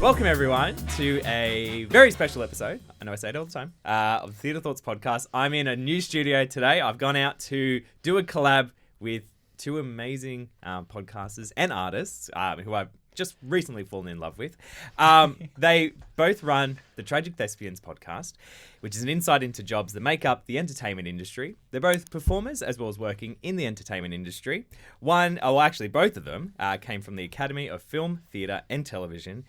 Welcome, everyone, to a very special episode, I know I say it all the time, of the Theatre Thoughts podcast. I'm in a new studio today. I've gone out to do a collab with two amazing podcasters and artists who I've just recently fallen in love with. They both run the Tragic Thespians podcast, which is an insight into jobs that make up the entertainment industry. They're both performers as well as working in the entertainment industry. Both of them came from the Academy of Film, Theatre and Television.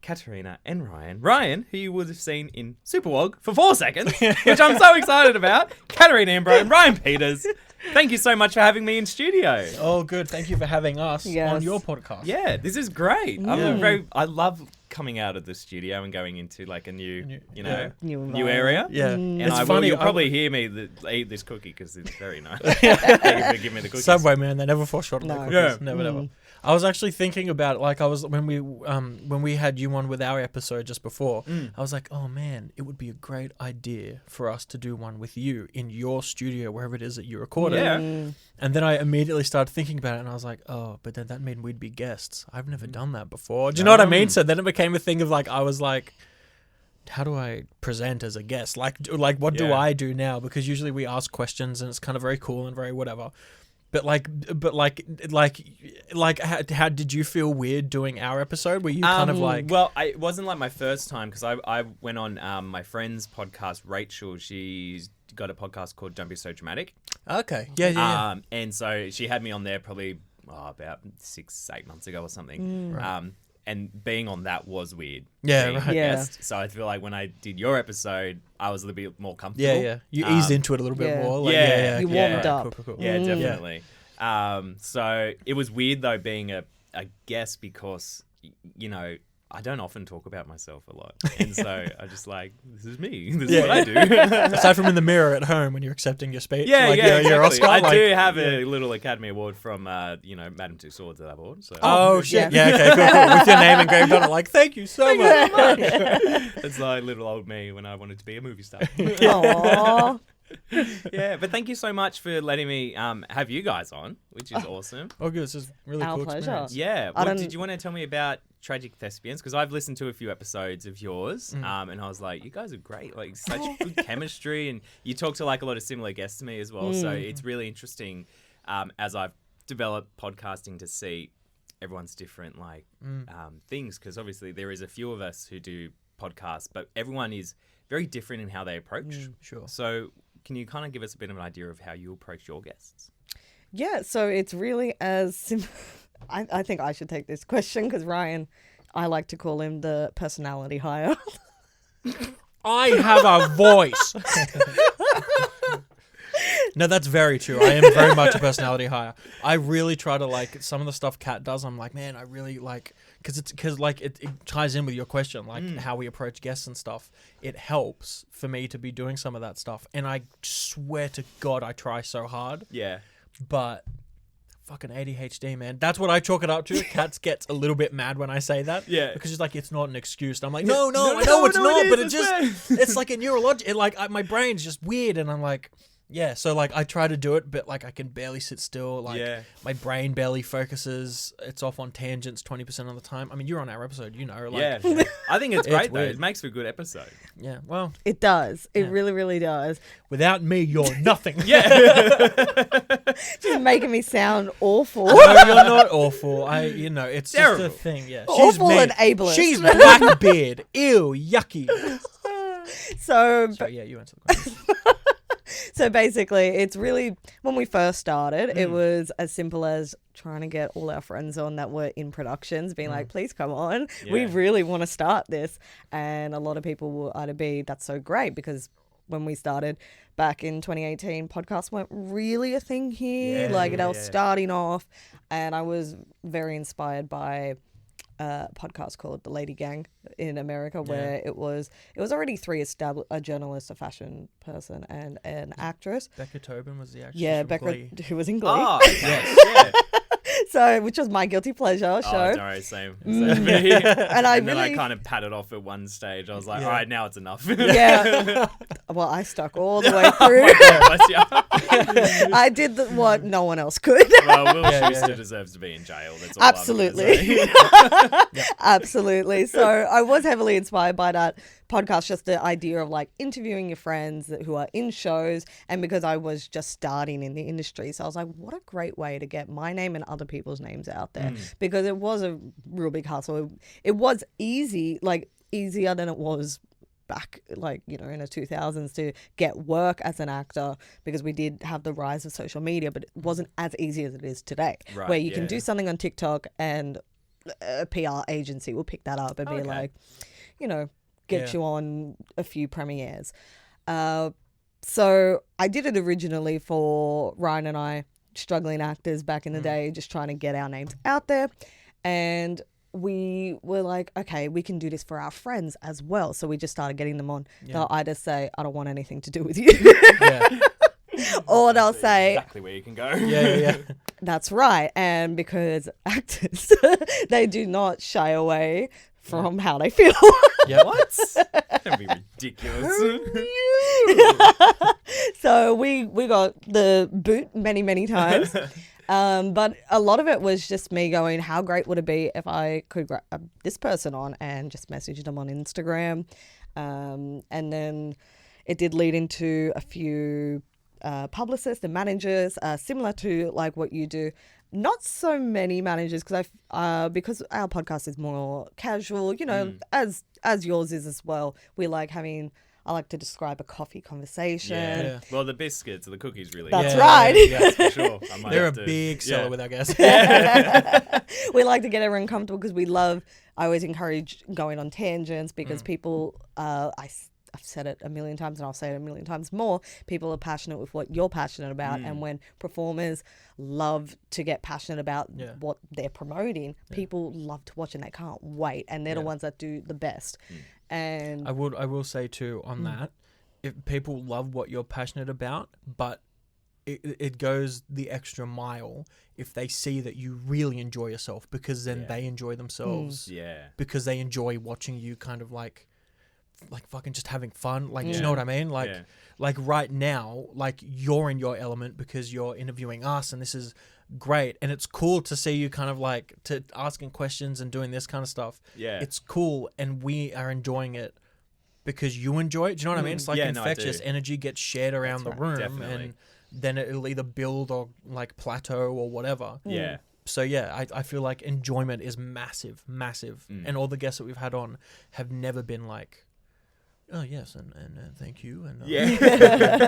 Caterina and Ryan. Ryan, who you would have seen in Superwog for 4 seconds, which I'm so excited about. Caterina Imbro and Ryan Peters. Thank you so much for having me in studio. Oh, good. Thank you for having us on your podcast. Yeah, this is great. I love coming out of the studio and going into like a new area. Yeah. And It's funny. You'll probably hear me eat this cookie because it's very nice. Thank you for giving me the cookies. Subway, man, they never fall short of the cookies. Yeah. Never. I was actually thinking about when we had you on with our episode just before. I was like, oh man, it would be a great idea for us to do one with you in your studio, wherever it is that you record it. Yeah. And then I immediately started thinking about it, and I was like, oh, but then that meant we'd be guests. I've never done that before. Do you know what I mean? So then it became a thing of like, I was like, how do I present as a guest? Like what do I do now? Because usually we ask questions and it's kind of very cool and very whatever. But how did you feel weird doing our episode? Were you kind of like... Well, it wasn't like my first time because I went on my friend's podcast, Rachel. She's got a podcast called Don't Be So Dramatic. Okay. Yeah. And so she had me on there probably about 6-8 months ago or something. Right. And being on that was weird. Yeah, being right. a guest. So I feel like when I did your episode, I was a little bit more comfortable. Yeah. You eased into it a little bit more. Like, You warmed up. Cool. Yeah, definitely. So it was weird though being a guest because, you know, I don't often talk about myself a lot. And so I just like, this is me. This is what I do. Aside from in the mirror at home when you're accepting your speech. Exactly. Your Oscar. I do have a little Academy Award from, Madame Two Swords that I bought. So. Oh, shit. Yeah, okay, cool. With your name engraved on it, like, thank you so much. It's like little old me when I wanted to be a movie star. Aww. Yeah, but thank you so much for letting me have you guys on, which is awesome. Oh, good. This is really Our cool pleasure. experience. Yeah. Did you want to tell me about Tragic Thespians? Because I've listened to a few episodes of yours, and I was like, you guys are great. Like, such good chemistry, and you talk to like a lot of similar guests to me as well. So it's really interesting as I've developed podcasting to see everyone's different things. Because obviously there is a few of us who do podcasts, but everyone is very different in how they approach. Sure. So can you kind of give us a bit of an idea of how you approach your guests? Yeah, so it's really as simple. I think I should take this question because Ryan, I like to call him the personality hire. I have a voice. No, that's very true. I am very much a personality hire. I really try to like some of the stuff Kat does. I'm like, man, I really like because it ties in with your question, like how we approach guests and stuff. It helps for me to be doing some of that stuff, and I swear to God, I try so hard. Yeah, but fucking ADHD, man. That's what I chalk it up to. Kat gets a little bit mad when I say that. Yeah, because she's like, it's not an excuse. And I'm like, no, I know it's not, but it's like a neurological. Like my brain's just weird, and I'm like. Yeah, so like I try to do it, but like I can barely sit still. Like my brain barely focuses. It's off on tangents 20% of the time. I mean, you're on our episode, you know. Like, yeah, I think it's great though. weird. It makes for a good episode. Yeah, well, It does. It really, really does. without me, you're nothing. Just making me sound awful. No, you're not awful. It's Terrible. just a thing. Yeah, Awful she's and ableist. She's Blackbeard. Ew, yucky. So Yeah, you answer the question. So basically, it's really, when we first started, it was as simple as trying to get all our friends on that were in productions, being like, please come on. Yeah. We really want to start this. And a lot of people will either be, that's so great, because when we started back in 2018, podcasts weren't really a thing here. They were starting off. And I was very inspired by a podcast called The Lady Gang in America, where it was already three established, a journalist, a fashion person, and an actress. Becca Tobin was the actress. Yeah, from Becca, Glee. who was in Glee. Oh, yes, yeah. So, which was my guilty pleasure show. Oh, sorry, same. And And I then I really, kind of patted off at one stage. I was like, Yeah. all right, now it's enough. yeah. Well, I stuck all the way through. Bless you. I did what no one else could. Well, Will Yeah, Schuster yeah. deserves to be in jail. That's all I'm Absolutely. gonna say. Absolutely. So I was heavily inspired by that podcast, just the idea of like interviewing your friends who are in shows. And because I was just starting in the industry, so I was like, what a great way to get my name and other people's names out there, because it was a real big hustle. It was easy, like easier than it was back, like, you know, in the 2000s to get work as an actor, because we did have the rise of social media, but it wasn't as easy as it is today, Right, where you can yeah. do something on TikTok and a PR agency will pick that up and be Okay. like, you know, get Yeah. you on a few premieres. So I did it originally for Ryan and I, struggling actors back in the day, just trying to get our names out there. And we were like, okay, we can do this for our friends as well. So we just started getting them on. Yeah. They'll either say, I don't want anything to do with you. Yeah. Or they'll say, exactly where you can go. Yeah. that's right. And because actors, they do not shy away from how they feel. Yeah. What? That'd be ridiculous. So we got the boot many times. But a lot of it was just me going, how great would it be if I could grab this person on and just message them on Instagram. And then it did lead into a few publicists and managers, similar to like what you do. Not so many managers, because because our podcast is more casual, you know, as yours is as well. We like having, I like to describe a coffee conversation. Yeah. Well, the biscuits or the cookies really. That's Yeah, right. yeah, That's for sure. I might They're a have to- big seller yeah. with our guests. We like to get everyone comfortable because we love, I always encourage going on tangents, because people, I've said it a million times and I'll say it a million times more, people are passionate with what you're passionate about. And when performers love to get passionate about what they're promoting, people love to watch and they can't wait. And they're the ones that do the best. And I will say too on that, if people love what you're passionate about, but it goes the extra mile if they see that you really enjoy yourself, because then they enjoy themselves, Yeah. because they enjoy watching you kind of like fucking just having fun. Like, do you know what I mean? Like, Yeah. like right now, like you're in your element because you're interviewing us, and this is great. And it's cool to see you kind of like to asking questions and doing this kind of stuff. Yeah. It's cool, and we are enjoying it because you enjoy it. Do you know what I mean? It's like Yeah, no, I infectious do. energy gets shared around the room, Definitely. and then it'll either build or like plateau or whatever. Yeah. So yeah, I feel like enjoyment is massive, and all the guests that we've had on have never been like, oh yes, and thank you, and Yeah.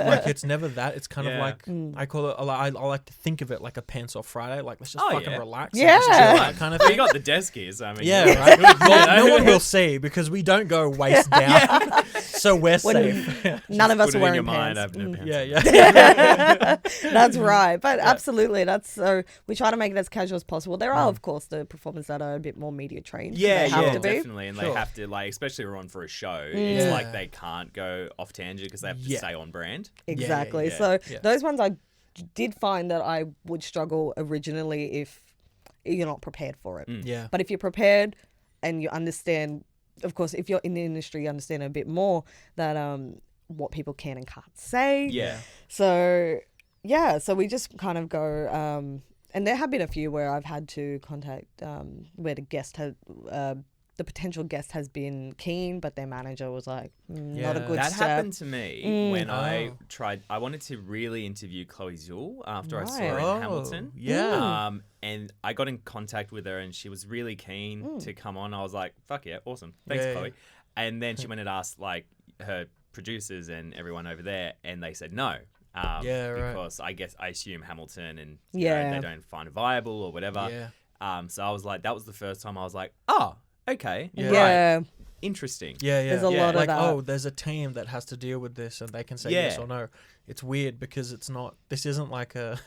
like it's never that. It's kind of Yeah. like I call it. I like to think of it like a pants off Friday. Like let's just Oh, fucking yeah. relax. Yeah. and just chill, that kind of Well, thing. you got the deskies. I mean, Yeah, you- right. Well, no Yeah. one will see because we don't go waist down, so we're safe. none of us Put are it in your wearing mind. I pants. have no pants. Yeah. That's right. But absolutely, that's so we try to make it as casual as possible. There are, of course, the performers that are a bit more media trained. Yeah, They have yeah, to be. definitely, and they Sure. have to like, especially we're on for a show. It's Yeah. like they can't go off tangent because they have to Yeah. stay on brand. Exactly. yeah. So Yeah. those ones I did find that I would struggle originally if you're not prepared for it. Yeah. But if you're prepared and you understand, of course, if you're in the industry, you understand a bit more that what people can and can't say. Yeah, So yeah, so we just kind of go, and there have been a few where I've had to contact where the guest had. The potential guest has been keen, but their manager was like, not a Yeah. good that step. happened to me when I Oh. tried. I wanted to really interview Chloe Zule after I saw Right. her in Oh, Hamilton. yeah. And I got in contact with her, and she was really keen to come on. I was like, "Fuck yeah, awesome, thanks, Yeah, Chloe." And then she went and asked like her producers and everyone over there, and they said no. Yeah, right. Because I assume Hamilton and you know, Yeah. they don't find it viable or whatever. Yeah. So I was like, that was the first time I was like, oh, okay, Yeah. right, Yeah. interesting. Yeah, yeah. There's a Yeah. lot Like, of that. oh, there's a team that has to deal with this, and they can say yes Yeah. or no. It's weird because it's not. This isn't like a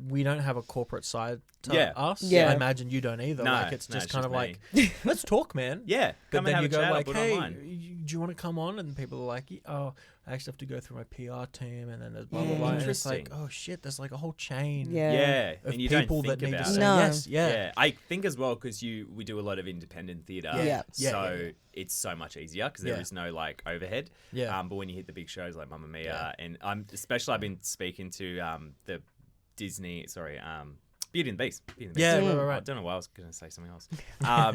we don't have a corporate side to Yeah. us. Yeah. I imagine you don't either. No, Like it's no, just it's kind of just like, let's talk, man. Yeah, But come then and you have a go chat. like, I'll put it hey, online. do you want to come on? And people are like, oh, I actually have to go through my PR team, and then there's blah blah blah. And it's like, Interesting. oh shit, there's like a whole chain. Yeah. Yeah, Of and you people don't that think need to about say it. No. yes. Yeah. Yeah. I think as well because we do a lot of independent theatre. Yeah. Yeah, So yeah, yeah. it's so much easier because there Yeah. is no like overhead. Yeah. But when you hit the big shows like Mamma Mia, Yeah. and I've been speaking to the Disney, Beauty and the Beast. Beauty and the Beast. Yeah, Mm. right. I don't know why I was going to say something else.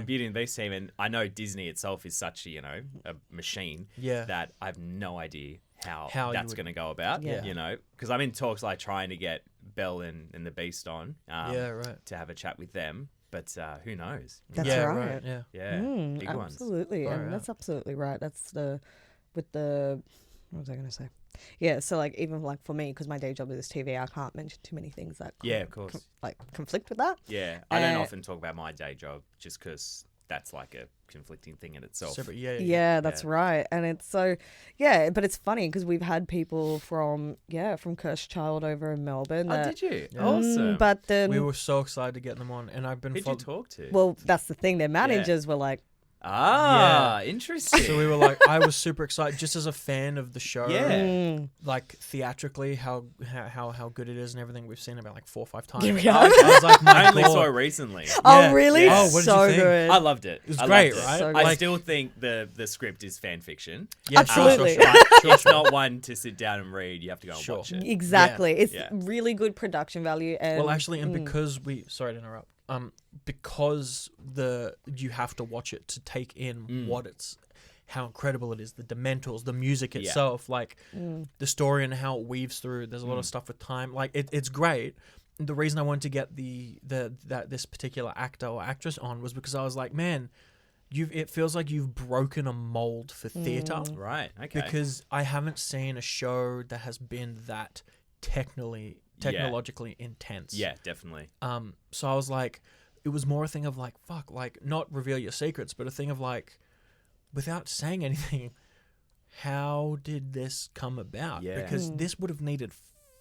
Beauty and the Beast team, and I know Disney itself is such a machine Yeah. that I have no idea how How you that's would- going to go about. Yeah. Because I'm in talks like trying to get Belle and the Beast on. Yeah, right. To have a chat with them, but who knows? That's yeah, right. Yeah. Yeah, big ones. Absolutely. Far And out. that's absolutely right. That's what was I going to say? Yeah. So like, even like for me, because my day job is TV, I can't mention too many things that Yeah, of course. conflict with that. Yeah, I don't Uh, often talk about my day job just because that's like a conflicting thing in itself. Separate, yeah. Yeah, that's Yeah. right. And it's but it's funny because we've had people from Cursed Child over in Melbourne. Oh, that- did you? Yeah. Awesome. But then, We were so excited to get them on, and I've been. Who'd you talk to? well, that's the thing. Their managers were like, Interesting. So we were like, I was super excited just as a fan of the show. Yeah. Like theatrically, how good it is and everything. We've seen it about like 4 or 5 times. Yeah, we I have. was like, my I only God. saw it recently. "Oh, Yeah. really? Yeah. Oh, what did so you think? good." I loved it. It was I great, loved it. right? So I Like- still think the script is fan fiction. Yeah, Absolutely. But it's not one to sit down and read. You have to go and Sure. watch it. Exactly. It's Yeah. really good production value. And Well, actually, and because sorry to interrupt. Because you have to watch it to take in how incredible it is, the dementals, the music Yeah. itself, like the story and how it weaves through. There's a lot of stuff with time. Like it's great. The reason I wanted to get this particular actor or actress on was because I was like, man, it feels like you've broken a mold for theatre. Right. Okay. Because I haven't seen a show that has been that technologically intense. Yeah, definitely. So I was like, it was more a thing of like, fuck, like not reveal your secrets, but a thing of like, without saying anything, how did this come about? Yeah. Because this would have needed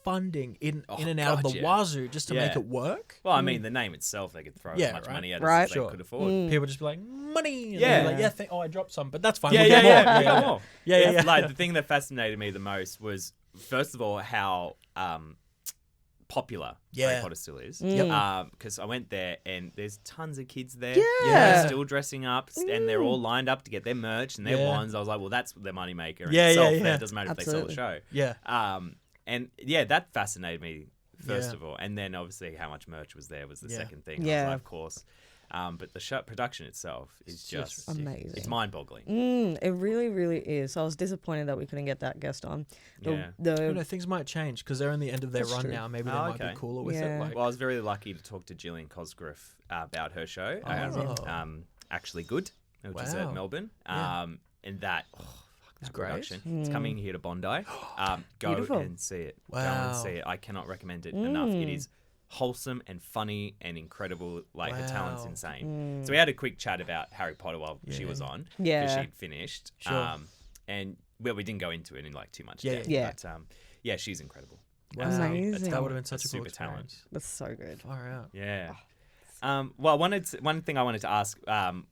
funding in Oh, and out of God, the yeah. wazoo just to make Yeah. it work. Well, I mean, the name itself, they could throw Yeah, as much right. money at Right. as they Sure. could afford. People would just be like, money. And Yeah. they'd be like, I dropped some, but that's fine. Yeah, we'll yeah, get more. yeah. We got more. Yeah. Like the thing that fascinated me the most was, first of all, how popular Harry Yeah. Potter still is. Yep. Because I went there and there's tons of kids there. Yeah. They're still dressing up and they're all lined up to get their merch and their Yeah. wands. I was like, well, that's their moneymaker in Yeah, itself. yeah, And yeah. it doesn't matter if they Absolutely. sell the show. Yeah. And yeah, that fascinated me first Yeah. of all, and then obviously how much merch was there was the Yeah. second thing. I was Yeah. like, of course. But the show production itself is It's just amazing. It's mind-boggling. It really, really is. So I was disappointed that we couldn't get that guest on. Yeah. Things might change because they're in the end of their That's run true. now. Maybe they Oh, might okay. be cooler with Yeah. it. Like, Well, I was very lucky to talk to Gillian Cosgriff about her show, Oh. Actually Good, which is Wow. at Melbourne. Yeah. And that, that great. production. It's coming here to Bondi. Go Beautiful. and see it. Go Wow. and see it. I cannot recommend it enough. It is wholesome and funny and incredible. Like her talent's Wow. insane. So we had a quick chat about Harry Potter while she was on. Yeah. Because she'd finished. Sure. And well, we didn't go into it in like too much Yeah, depth. yeah. But yeah, she's incredible. Wow. Amazing. That would have been such a super cool talent. experience. That's so good. Far out. Yeah. Well, one thing I wanted to ask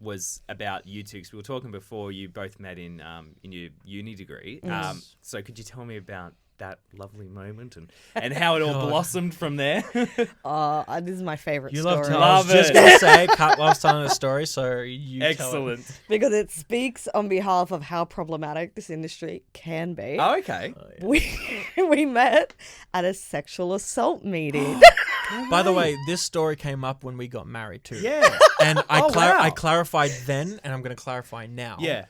was about you two, because we were talking before you both met in your uni degree. Yes. So could you tell me about that lovely moment and how it all God. blossomed from there? This is my favorite You story. love telling. Love I was just it. gonna say, Kat loves telling a story, so you tell it. Excellent. Because it speaks on behalf of how problematic this industry can be. Oh, okay. We met at a sexual assault meeting. By the way, this story came up when we got married too. Yeah. And Oh, wow. I clarified then, and I'm going to clarify now. Yeah.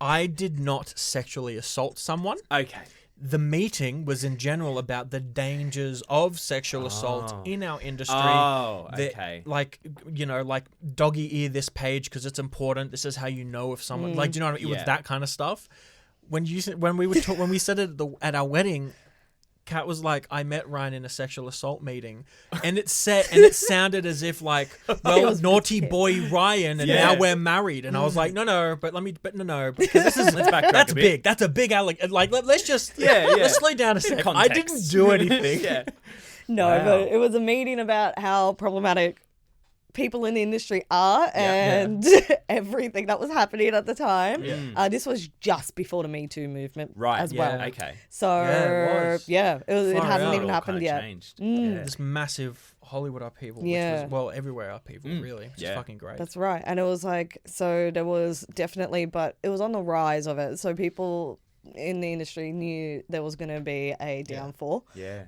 I did not sexually assault someone. Okay. The meeting was in general about the dangers of sexual assault in our industry. Oh, The- okay. Like, like doggy ear this page because it's important. This is how you know if someone, like, do you know what I mean? It Yeah. was that kind of stuff. When we said it at our wedding, Kat was like, I met Ryan in a sexual assault meeting, and it sounded as if like, well, naughty boy Ryan, and Yeah. now we're married. And I was like, no, because this is Let's backtrack that's a bit. big. That's a big like let's just Yeah. let's slow down a second. I Context. didn't do anything. Yeah. No, Wow. but it was a meeting about how problematic people in the industry are and everything that was happening at the time. Yeah. This was just before the Me Too movement Right. as Yeah. well. Okay. So Yeah, it was. it Far hasn't out. even All happened kinda yet. changed. Mm. This massive Hollywood upheaval, Yeah. which was, well, everywhere upheaval, really. Which is fucking great. That's right. And it was like, so there was definitely, but it was on the rise of it. So people in the industry knew there was going to be a downfall. Yeah.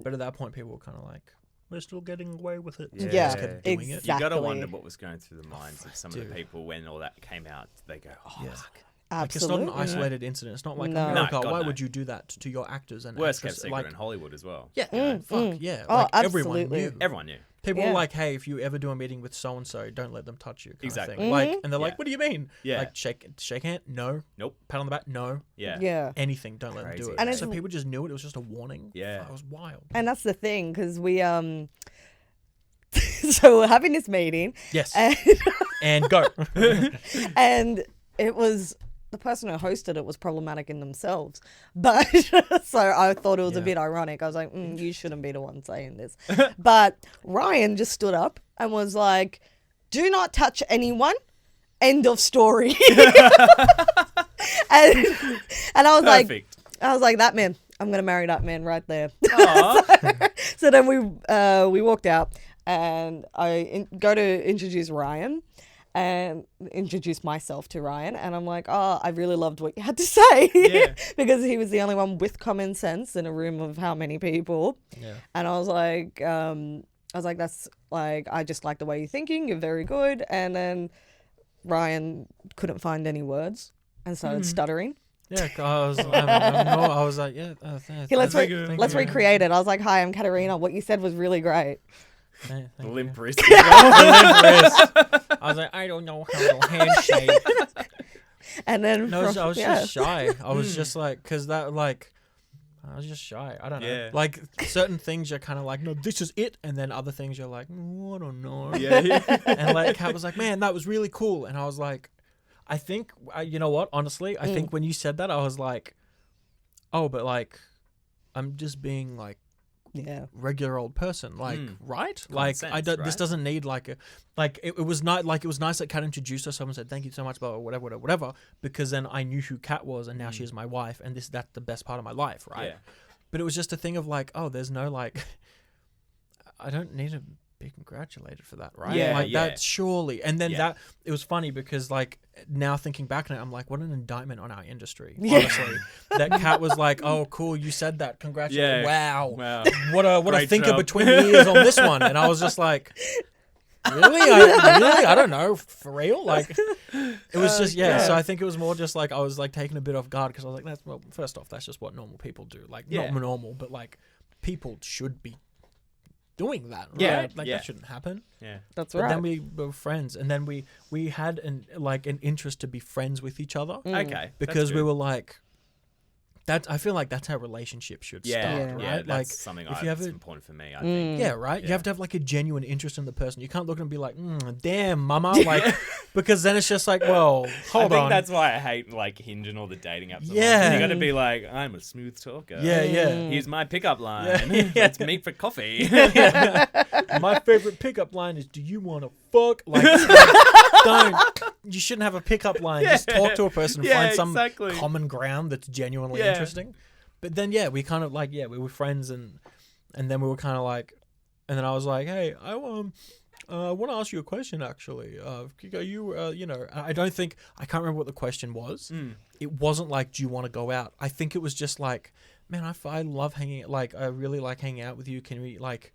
But at that point, people were kind of like, we're still getting away with it. So Yeah. they just kept doing it. You got to Exactly. wonder what was going through the minds of some of dude. the people when all that came out. They go, oh, Yeah. fuck. Like, it's Absolutely. not an isolated incident. It's not like No. America. No, God, why no. would you do that to your actors and Worst kept actresses? secret Like, in Hollywood as well. yeah, fuck, yeah. Oh, Like, everyone absolutely. knew. Everyone knew. People Yeah. were like, hey, if you ever do a meeting with so-and-so, don't let them touch you. Kind Exactly. Of thing. Like, and they're Yeah. like, what do you mean? Yeah. Like, shake hand? No. Nope. Pat on the back? No. Yeah. Yeah. Anything, don't let them Crazy. do it. And So it's- people just knew it. It was just a warning. Yeah. Fuck, it was wild. And that's the thing, because we, so we're having this meeting Yes. and, And go. and it was, the person who hosted it was problematic in themselves. But so I thought it was a Yeah. bit ironic. I was like, you shouldn't be the one saying this. But Ryan just stood up and was like, do not touch anyone. End of story. and I was Perfect. like, that man, I'm going to marry that man right there. Aw. So then we walked out and I go to introduce Ryan and introduce myself to Ryan, and I'm like, oh, I really loved what you had to say. Yeah. Because he was the only one with common sense in a room of how many people. Yeah. And I was like, that's like, I just like the way you're thinking, you're very good. And then Ryan couldn't find any words and started stuttering. Yeah, 'cause I was like, yeah. He let's thank you. recreate it. I was like, hi, I'm Caterina. What you said was really great. Thank you. Limp wrist. I was like, I don't know how to handshake. And then No, I was yeah. just shy. I was just like, because that, like, I was just shy. I don't know. Yeah. Like, certain things you're kind of like, no, this is it. And then other things you're like, I don't know. Yeah. And like, Kat was like, man, that was really cool. And I was like, I think, you know what? Honestly, I think when you said that, I was like, oh, but like, I'm just being like, Yeah. regular old person, like, right? Common Like, sense, I don't. This right? doesn't need like a, like it was not like it was nice that Kat introduced herself and said thank you so much, blah, blah, whatever. Because then I knew who Kat was, and now she's my wife, and that's the best part of my life, right? Yeah. But it was just a thing of like, oh, there's no like, I don't need to be congratulated for that, right? Yeah, like yeah. that surely. And then Yeah. that it was funny because like now thinking back on it, I'm like, what an indictment on our industry. Yeah. Honestly, that Kat was like, oh, cool, you said that, congratulations, Yeah. wow. Wow. What a Great thinker job. between the ears on this one. And I was just like, really? I don't know. For real? Like, it was just, yeah. So I think it was more just like, I was like taken a bit off guard because I was like, that's, well, first off, that's just what normal people do. Like, Yeah. not normal, but like, people should be doing that, right? Yeah, Like, yeah. that shouldn't happen. Yeah. That's But right. then we were friends. And then we had an interest to be friends with each other Okay. because we were like, I feel like that's how relationships should Yeah. start, Yeah. right? That's like, something if you have that's a- important for me, I think. yeah, right. You Yeah. have to have like a genuine interest in the person. You can't look at them and be like, "Damn, mama," like, because then it's just like, well, hold I think on. that's why I hate like Hinge and all the dating apps. Yeah. You got to be like, I'm a smooth talker. Yeah, yeah. Here's my pickup line. Yeah. Let's meet for coffee. My favorite pickup line is, "Do you want to fuck?" Like, don't. You shouldn't have a pickup line. Just talk to a person and Yeah, find some exactly. common ground that's genuinely Yeah. interesting. But then, yeah, we kind of like, yeah, we were friends, and then we were kind of like, and then I was like, hey, I want to ask you a question, actually. Are you, you know, I can't remember what the question was. It wasn't like, do you want to go out? I think it was just like, man, I love hanging, like, I really like hanging out with you. Can we, like,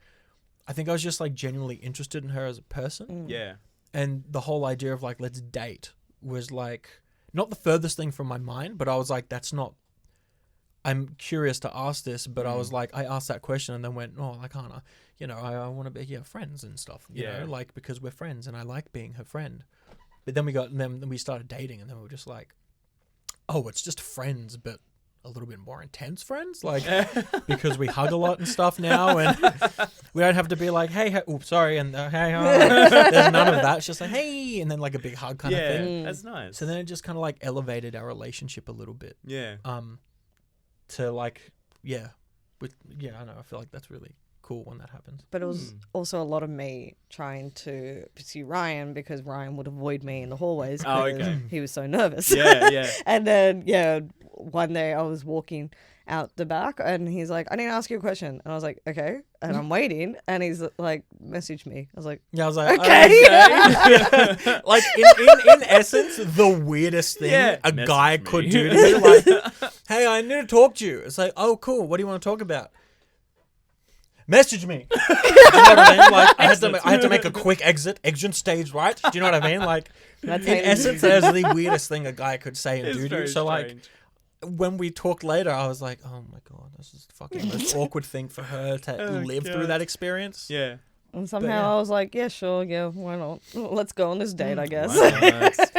I think I was just like genuinely interested in her as a person. Yeah. And the whole idea of like, let's date was like, not the furthest thing from my mind, but I was like, I'm curious to ask this, but I was like, I asked that question and then went, oh, I can't, you know, I want to be friends and stuff, you know, like, because we're friends and I like being her friend. But then we started dating, and then we were just like, oh, it's just friends, but a little bit more intense friends, like, because we hug a lot and stuff now, and we don't have to be like, hey, oops, sorry, and hey, there's none of that. It's just like, hey, and then like a big hug kind of thing. That's nice. So then it just kind of like elevated our relationship a little bit. Yeah. To like, I know, I feel like that's really cool when that happens. But it was also a lot of me trying to pursue Ryan because Ryan would avoid me in the hallways because he was so nervous. Yeah. And then, one day I was walking out the back and he's like, I need to ask you a question. And I was like, okay. And I'm waiting and he's like, message me. I was like, Yeah, I was like, okay. like in essence, the weirdest thing a Message guy me. could do to you, like, hey, I need to talk to you. It's like, oh, cool. What do you want to talk about? Message me. Do you know what I mean? Like, I had to make a quick exit stage right. Do you know what I mean? Like, That's in it. essence, that is the weirdest thing a guy could say and It's do to very you. So, like, strange. when we talked later, I was like, oh my God, this is the fucking most awkward thing for her to live through God. that experience. Yeah. And somehow yeah. I was like, yeah, sure, yeah, why not? Let's go on this date, I guess.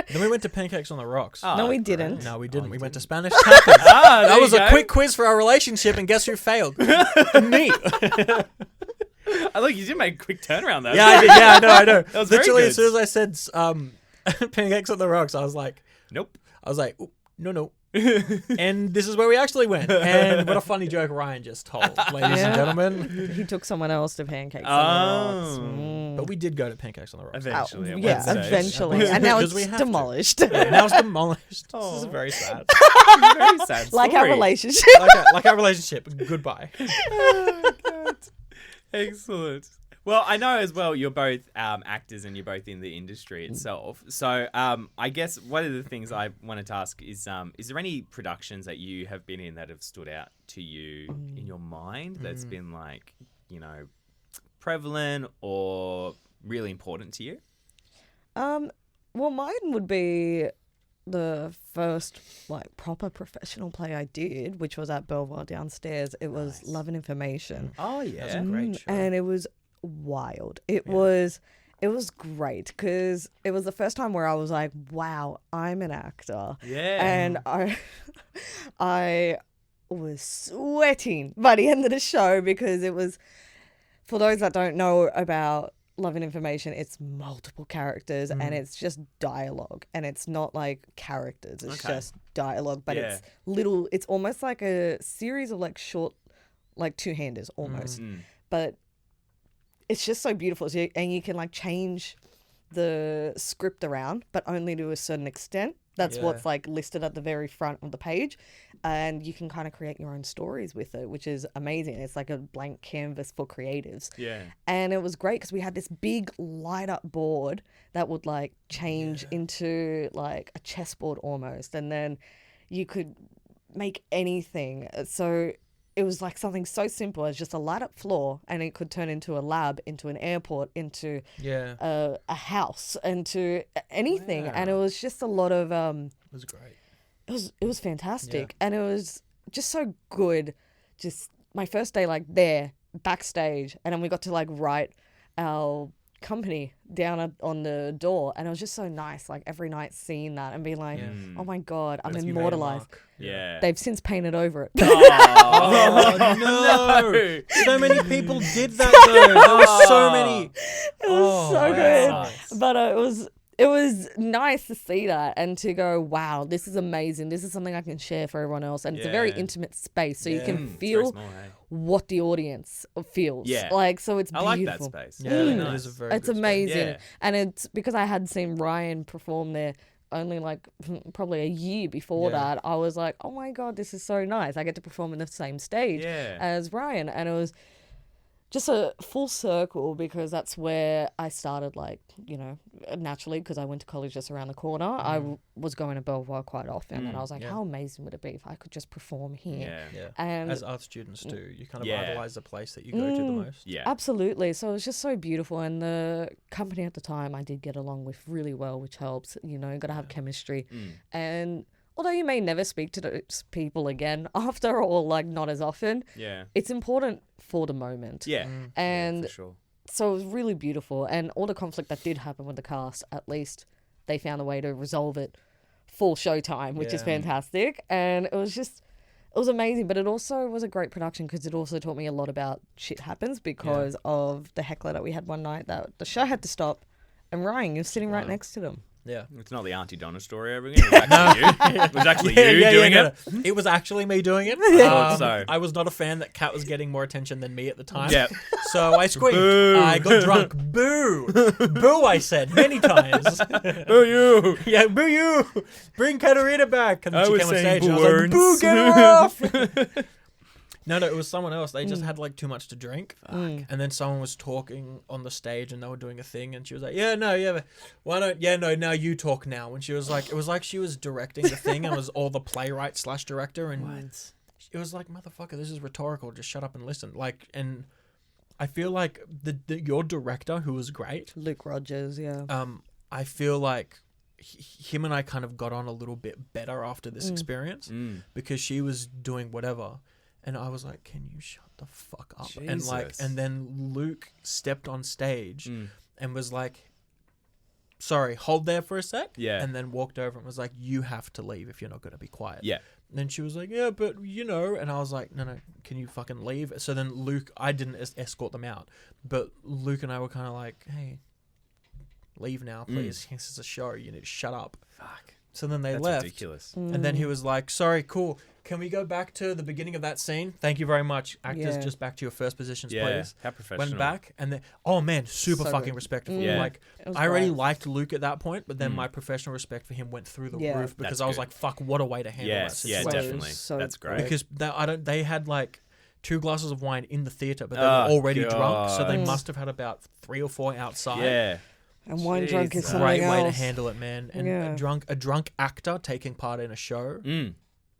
Then we went to Pancakes on the Rocks. Oh, No, we great. didn't. No, we didn't. Oh, We you went to didn't. Spanish tapas. There That was you a go. quick quiz for our relationship, and guess who failed? Me. I look, you did make a quick turnaround though. Yeah, I did. Yeah, I know. That was very Literally, good. as soon as I said Pancakes on the Rocks, I was like, Nope. "Ooh, no. And this is where we actually went. And what a funny joke Ryan just told, ladies and gentlemen. He took someone else to Pancakes Oh. on the Rocks. Mm. But we did go to Pancakes on the Rocks. Eventually. at Yeah, one stage. eventually. And now Because it's we have to. demolished. Yeah, now it's demolished. Oh. This is very sad. Very sad Like our story. relationship. like our relationship. Goodbye. Oh, God. Excellent. Well, I know as well you're both actors and you're both in the industry itself. So I guess one of the things I wanted to ask is there any productions that you have been in that have stood out to you in your mind that's been like, you know, prevalent or really important to you? Well, mine would be the first like proper professional play I did, which was at Belvoir downstairs. It was Love and Information. Oh, That's a great show. And it was wild. It was great because it was the first time where I was like, wow, I'm an actor. Yeah. And I was sweating by the end of the show because it was, for those that don't know about Love and Information, it's multiple characters and it's just dialogue, and it's not like characters, it's just dialogue, but it's almost like a series of like short, like two-handers almost. But it's just so beautiful. And you can like change the script around, but only to a certain extent. That's what's like listed at the very front of the page. And you can kind of create your own stories with it, which is amazing. It's like a blank canvas for creatives. Yeah. And it was great because we had this big light up board that would like change into like a chessboard almost. And then you could make anything. So it was like something so simple as just a light up floor, and it could turn into a lab, into an airport, into a house, into anything. Wow. And it was just a lot of It was great. it was fantastic, and it was just so good. Just my first day like there backstage, and then we got to like write our company down on the door, and it was just so nice, like every night seeing that and being like, oh my God, I'm That's made a immortalized. mark. Yeah. They've since painted over it. Oh, no. So many people did that though. There were so many. It was so good. nice. But it was nice to see that and to go, wow, this is amazing. This is something I can share for everyone else. And it's a very Yeah. intimate space, so you can It's very feel small, hey? what the audience feels. Yeah. Like, so it's I like beautiful. that space. Yeah, Really it nice. is a very It's good space. amazing. Yeah. And it's because I had seen Ryan perform there only like probably a year before Yeah. that. I was like, oh my God, this is so nice. I get to perform in the same stage Yeah. as Ryan. And it was just a full circle because that's where I started, like, you know, naturally, because I went to college just around the corner. I was going to Belvoir quite often, and I was like, yeah. how amazing would it be if I could just perform here? Yeah. Yeah. And As art students do, you kind of Yeah. idolize the place that you go to the most. Yeah. absolutely. So it was just so beautiful. And the company at the time I did get along with really well, which helps, you know, got to have chemistry. And although you may never speak to those people again after, or like not as often, Yeah. it's important for the moment. Yeah. And for sure. so it was really beautiful. And all the conflict that did happen with the cast, at least they found a way to resolve it for showtime, which is Yeah. fantastic. And it was amazing. But it also was a great production because it also taught me a lot about shit happens because of the heckler that we had one night that the show had to stop. And Ryan, you're sitting right next to them. Yeah. It's not the Auntie Donna story over again. It was actually you. It was actually you doing it. No. It was actually me doing it. So. I was not a fan that Kat was getting more attention than me at the time. Yeah. So I screamed. Boo. I got drunk. Boo. Boo, I said many times. Boo you. Yeah, boo you. Bring Caterina back. And then I she was came on saying stage and I was like, boo boo, get her off. No, it was someone else. They just had like too much to drink. And then someone was talking on the stage and they were doing a thing and she was like, why don't, now you talk now. And she was like, it was like she was directing the thing and was all the playwright / director. And it was like, motherfucker, this is rhetorical. Just shut up and listen. Like, and I feel like your director, who was great. Luke Rogers, yeah. I feel like him and I kind of got on a little bit better after this experience because she was doing whatever. And I was like, can you shut the fuck up? Jesus. And then Luke stepped on stage and was like, sorry, hold there for a sec. Yeah. And then walked over and was like, you have to leave if you're not going to be quiet. Yeah. And then she was like, yeah, but and I was like, no, can you fucking leave? So then Luke, I didn't escort them out, but Luke and I were kind of like, hey, leave now, please. This is a show. You need to shut up. Fuck. So then they That's left. ridiculous. And then he was like, sorry, cool. Can we go back to the beginning of that scene? Thank you very much. Actors, just back to your first positions, please. How professional. Went back and then, oh man, super So fucking good. respectful. Yeah. Like, It was I already great. liked Luke at that point, but then my professional respect for him went through the Yeah. roof because That's I was good. like, fuck, what a way to handle that Yes, yeah, situation. definitely. So That's great. great. Because they had like 2 glasses of wine in the theater, but they were already drunk, so they God. must have had about 3 or 4 outside. Yeah. And wine drunk is Jesus. something Great way to else. handle it, man. And Yeah. a drunk actor taking part in a show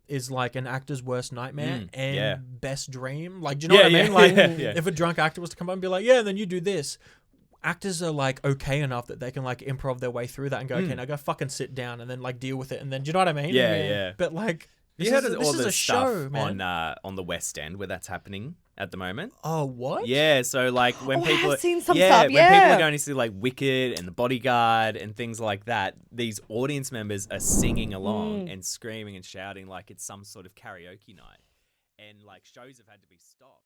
is like an actor's worst nightmare and best dream. Like, do you know what I mean? Like, if a drunk actor was to come up and be like, yeah, and then you do this. Actors are like okay enough that they can like improv their way through that and go, okay, now go fucking sit down and then like deal with it. And then, do you know what I mean? Yeah. But like, You heard of this all is the a stuff show, man. on the West End where that's happening at the moment? Oh, what? Yeah, so like when Oh, I people have seen some yeah, stuff, when people yeah. are going to see like Wicked and The Bodyguard and things like that, these audience members are singing along and screaming and shouting like it's some sort of karaoke night. And like shows have had to be stopped.